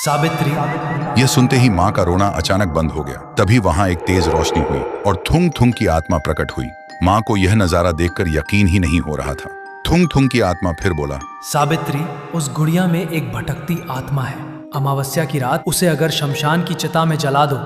सावित्री। यह सुनते ही माँ का रोना अचानक बंद हो गया। तभी वहां एक तेज रोशनी हुई और थुंग थुंग की आत्मा प्रकट हुई। माँ को यह नजारा देखकर यकीन ही नहीं हो रहा था। थुंग थुंग की आत्मा फिर बोला, सावित्री, उस गुड़िया में एक भटकती आत्मा है। अमावस्या की रात उसे अगर शमशान की चिता में जला दो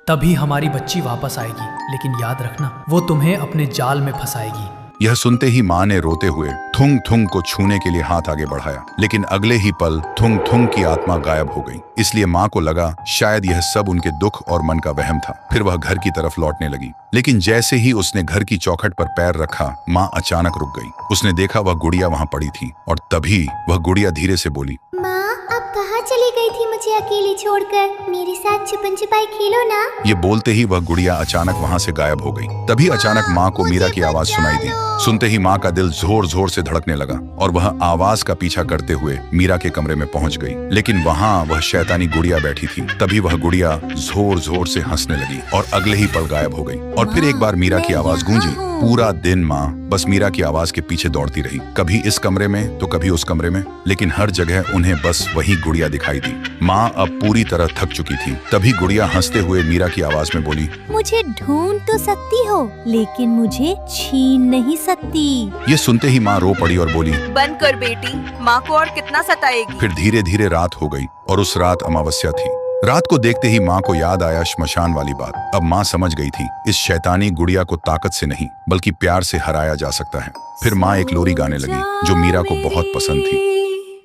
तभी हमारी बच्ची वापस आएगी, लेकिन याद रखना वो तुम्हें अपने जाल में फंसाएगी। यह सुनते ही माँ ने रोते हुए थुंग थुंग को छूने के लिए हाथ आगे बढ़ाया, लेकिन अगले ही पल थुंग थुंग की आत्मा गायब हो गई। इसलिए माँ को लगा शायद यह सब उनके दुख और मन का वहम था। फिर वह घर की तरफ लौटने लगी, लेकिन जैसे ही उसने घर की चौखट पर पैर रखा, माँ अचानक रुक गई। उसने देखा वह गुड़िया वहां पड़ी थी और तभी वह गुड़िया धीरे से बोली, माँ, अब कहाँ चली गई थी मुझे अकेली छोड़कर? मेरे साथ छुपन छुपाई खेलो ना। ये बोलते ही वह गुड़िया अचानक वहां से गायब हो गई। तभी अचानक माँ को मीरा की आवाज सुनाई दी। सुनते ही माँ का दिल जोर जोर से धड़कने लगा और वह आवाज का पीछा करते हुए मीरा के कमरे में पहुंच गई, लेकिन वहां वह शैतानी गुड़िया बैठी थी। तभी वह गुड़िया जोर जोर से हंसने लगी और अगले ही पल गायब हो गई। और फिर एक बार मीरा की आवाज गूंजी। पूरा दिन माँ बस मीरा की आवाज के पीछे दौड़ती रही, कभी इस कमरे में तो कभी उस कमरे में, लेकिन हर जगह उन्हें बस वही गुड़िया दिखाई दी। माँ अब पूरी तरह थक चुकी थी। तभी गुड़िया हंसते हुए मीरा की आवाज में बोली, मुझे ढूंढ तो सकती हो, लेकिन मुझे छीन नहीं सकती। ये सुनते ही माँ रो पड़ी और बोली, बंद कर बेटी, माँ को और कितना सताएगी। फिर धीरे धीरे रात हो गई और उस रात अमावस्या थी। रात को देखते ही माँ को याद आया श्मशान वाली बात। अब माँ समझ गई थी इस शैतानी गुड़िया को ताकत से नहीं बल्कि प्यार से हराया जा सकता है। फिर माँ एक लोरी गाने लगी जो मीरा को बहुत पसंद थी।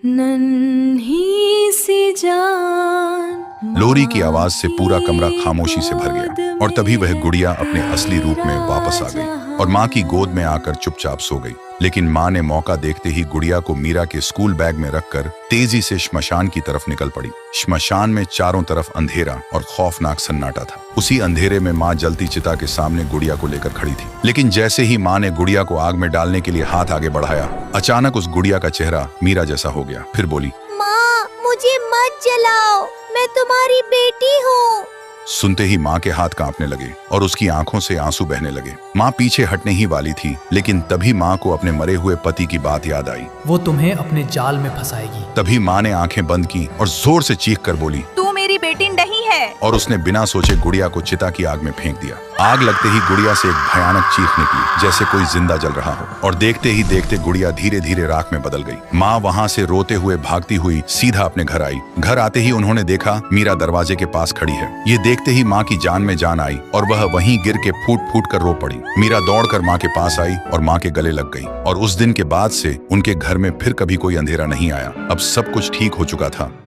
नन्ही सी जान। लोरी की आवाज से पूरा कमरा खामोशी से भर गया और तभी वह गुड़िया अपने असली रूप में वापस आ गई और माँ की गोद में आकर चुपचाप सो गई। लेकिन माँ ने मौका देखते ही गुड़िया को मीरा के स्कूल बैग में रखकर तेजी से श्मशान की तरफ निकल पड़ी। श्मशान में चारों तरफ अंधेरा और खौफनाक सन्नाटा था। उसी अंधेरे में माँ जलती चिता के सामने गुड़िया को लेकर खड़ी थी, लेकिन जैसे ही माँ ने गुड़िया को आग में डालने के लिए हाथ आगे बढ़ाया, अचानक उस गुड़िया का चेहरा मीरा जैसा हो गया। फिर बोली, माँ, मुझे मत जलाओ, मैं तुम्हारी बेटी हूँ। सुनते ही माँ के हाथ कांपने लगे और उसकी आंखों से आंसू बहने लगे। माँ पीछे हटने ही वाली थी, लेकिन तभी माँ को अपने मरे हुए पति की बात याद आई। वो तुम्हें अपने जाल में फंसाएगी। तभी माँ ने आंखें बंद की और जोर से चीख कर बोली, तू मेरी बेटी नहीं है। और उसने बिना सोचे गुड़िया को चिता की आग में फेंक दिया। आग लगते ही गुड़िया से एक भयानक चीख निकली जैसे कोई जिंदा जल रहा हो, और देखते ही देखते गुड़िया धीरे धीरे राख में बदल गई। माँ वहां से रोते हुए भागती हुई सीधा अपने घर आई। घर आते ही उन्होंने देखा मीरा दरवाजे के पास खड़ी है। ये देखते ही माँ की जान में जान आई और वह वहीं गिर के फूट फूट कर रो पड़ी। मीरा दौड़कर माँ के पास आई और माँ के गले लग गई, और उस दिन के बाद से उनके घर में फिर कभी कोई अंधेरा नहीं आया। अब सब कुछ ठीक हो चुका था।